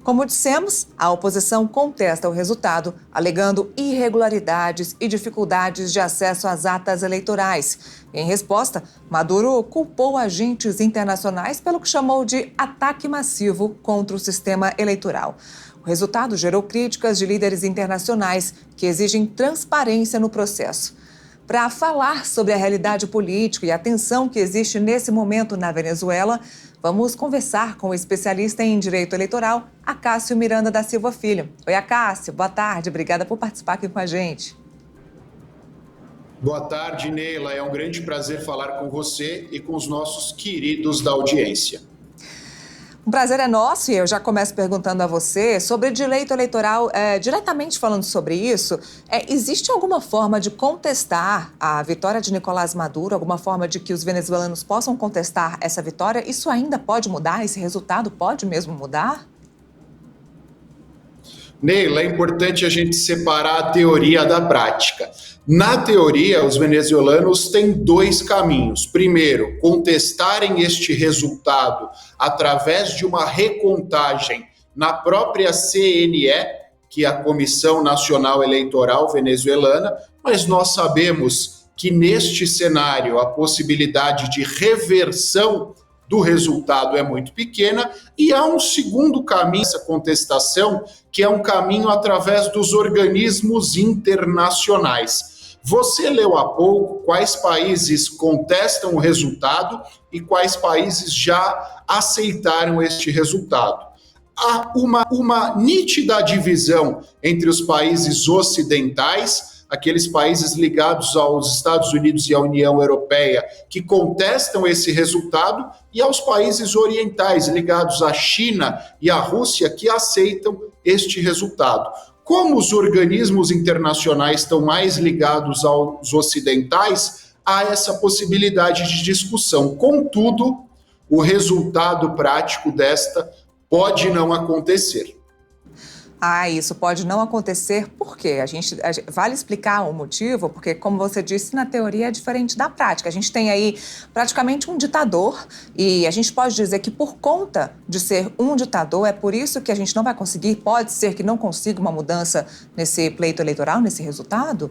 Como dissemos, a oposição contesta o resultado, alegando irregularidades e dificuldades de acesso às atas eleitorais. Em resposta, Maduro culpou agentes internacionais pelo que chamou de ataque massivo contra o sistema eleitoral. O resultado gerou críticas de líderes internacionais que exigem transparência no processo. Para falar sobre a realidade política e a tensão que existe nesse momento na Venezuela, vamos conversar com o especialista em direito eleitoral, Acácio Miranda da Silva Filho. Oi, Acácio, boa tarde, obrigada por participar aqui com a gente. Boa tarde, Neila. É um grande prazer falar com você e com os nossos queridos da audiência. Um prazer é nosso e eu já começo perguntando a você sobre direito eleitoral, diretamente falando sobre isso. Existe alguma forma de contestar a vitória de Nicolás Maduro, alguma forma de que os venezuelanos possam contestar essa vitória? Isso ainda pode mudar? Esse resultado pode mesmo mudar? Neila, é importante a gente separar a teoria da prática. Na teoria, os venezuelanos têm dois caminhos. Primeiro, contestarem este resultado através de uma recontagem na própria CNE, que é a Comissão Nacional Eleitoral Venezuelana, mas nós sabemos que neste cenário a possibilidade de reversão do resultado é muito pequena, e há um segundo caminho, essa contestação, que é um caminho através dos organismos internacionais. Você leu há pouco quais países contestam o resultado e quais países já aceitaram este resultado. Há uma nítida divisão entre os países ocidentais, aqueles países ligados aos Estados Unidos e à União Europeia, que contestam esse resultado, e aos países orientais, ligados à China e à Rússia, que aceitam este resultado. Como os organismos internacionais estão mais ligados aos ocidentais, há essa possibilidade de discussão. Contudo, o resultado prático desta pode não acontecer. Isso pode não acontecer, por quê? Vale explicar o motivo, porque, como você disse, na teoria é diferente da prática. A gente tem aí praticamente um ditador e a gente pode dizer que, por conta de ser um ditador, é por isso que a gente não vai conseguir, pode ser que não consiga uma mudança nesse pleito eleitoral, nesse resultado?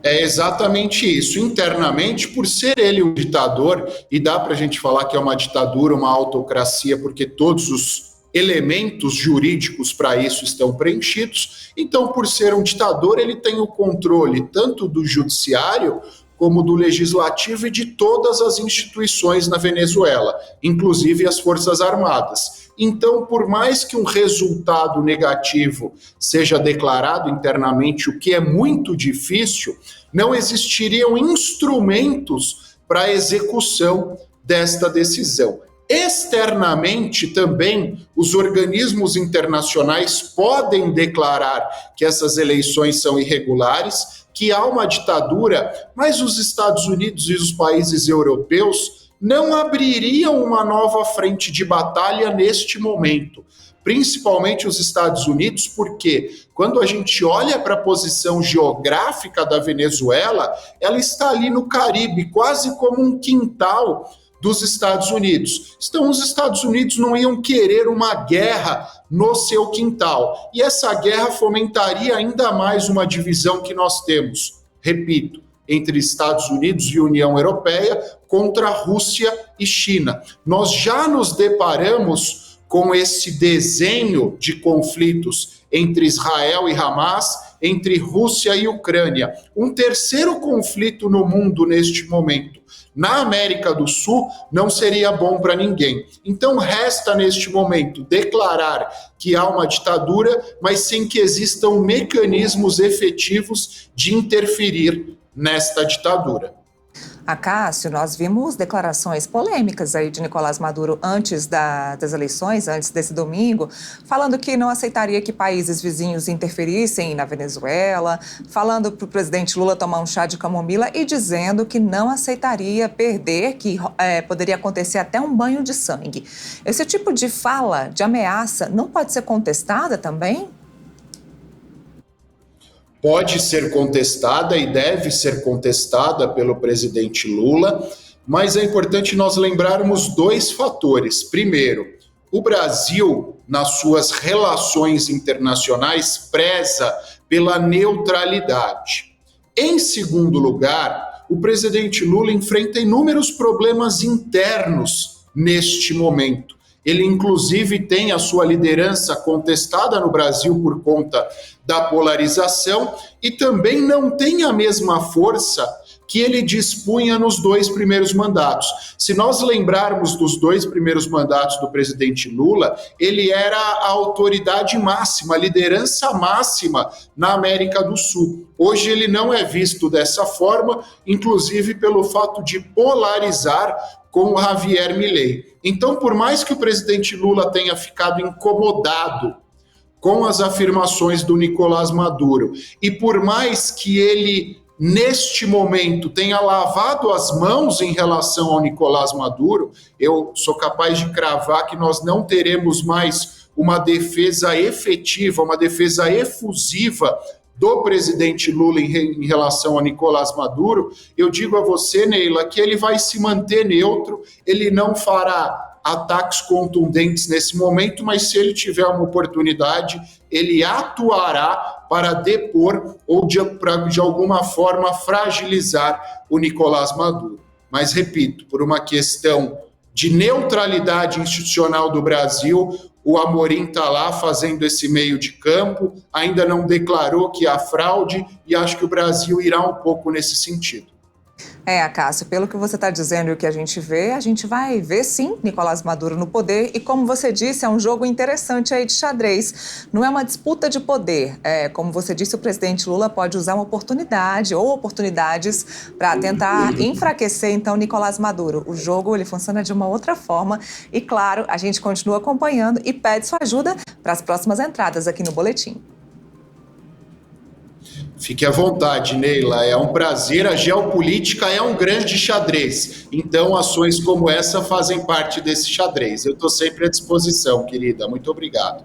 É exatamente isso. Internamente, por ser ele um ditador, e dá para a gente falar que é uma ditadura, uma autocracia, porque todos os elementos jurídicos para isso estão preenchidos. Então, por ser um ditador, ele tem o controle tanto do judiciário como do legislativo e de todas as instituições na Venezuela, inclusive as Forças Armadas. Então, por mais que um resultado negativo seja declarado internamente, o que é muito difícil, não existiriam instrumentos para a execução desta decisão. Externamente também, os organismos internacionais podem declarar que essas eleições são irregulares, que há uma ditadura, mas os Estados Unidos e os países europeus não abririam uma nova frente de batalha neste momento. Principalmente os Estados Unidos, porque quando a gente olha para a posição geográfica da Venezuela, ela está ali no Caribe, quase como um quintal dos Estados Unidos. Então, os Estados Unidos não iam querer uma guerra no seu quintal. E essa guerra fomentaria ainda mais uma divisão que nós temos, repito, entre Estados Unidos e União Europeia contra Rússia e China. Nós já nos deparamos com esse desenho de conflitos entre Israel e Hamas, entre Rússia e Ucrânia. Um terceiro conflito no mundo neste momento, na América do Sul, não seria bom para ninguém. Então, resta neste momento declarar que há uma ditadura, mas sem que existam mecanismos efetivos de interferir nesta ditadura. Acácio, nós vimos declarações polêmicas aí de Nicolás Maduro antes das eleições, antes desse domingo, falando que não aceitaria que países vizinhos interferissem na Venezuela, falando para o presidente Lula tomar um chá de camomila e dizendo que não aceitaria perder, que poderia acontecer até um banho de sangue. Esse tipo de fala, de ameaça, não pode ser contestada também? Pode ser contestada e deve ser contestada pelo presidente Lula, mas é importante nós lembrarmos dois fatores. Primeiro, o Brasil, nas suas relações internacionais, preza pela neutralidade. Em segundo lugar, o presidente Lula enfrenta inúmeros problemas internos neste momento. Ele, inclusive, tem a sua liderança contestada no Brasil por conta da polarização e também não tem a mesma força que ele dispunha nos 2 primeiros mandatos. Se nós lembrarmos dos 2 primeiros mandatos do presidente Lula, ele era a autoridade máxima, a liderança máxima na América do Sul. Hoje ele não é visto dessa forma, inclusive pelo fato de polarizar com o Javier Milei. Então, por mais que o presidente Lula tenha ficado incomodado com as afirmações do Nicolás Maduro, e por mais que ele neste momento tenha lavado as mãos em relação ao Nicolás Maduro, eu sou capaz de cravar que nós não teremos mais uma defesa efetiva, uma defesa efusiva do presidente Lula em relação a Nicolás Maduro. Eu digo a você, Neila, que ele vai se manter neutro, ele não fará ataques contundentes nesse momento, mas se ele tiver uma oportunidade, ele atuará para depor ou de alguma forma fragilizar o Nicolás Maduro. Mas, repito, por uma questão de neutralidade institucional do Brasil, o Amorim está lá fazendo esse meio de campo, ainda não declarou que há fraude e acho que o Brasil irá um pouco nesse sentido. Cássio, pelo que você está dizendo e o que a gente vai ver sim Nicolás Maduro no poder e, como você disse, é um jogo interessante aí de xadrez. Não é uma disputa de poder. Como você disse, o presidente Lula pode usar uma oportunidade ou oportunidades para tentar enfraquecer, então, Nicolás Maduro. O jogo, ele funciona de uma outra forma e, claro, a gente continua acompanhando e pede sua ajuda para as próximas entradas aqui no Boletim. Fique à vontade, Neila, é um prazer, a geopolítica é um grande xadrez, então ações como essa fazem parte desse xadrez. Eu estou sempre à disposição, querida, muito obrigado.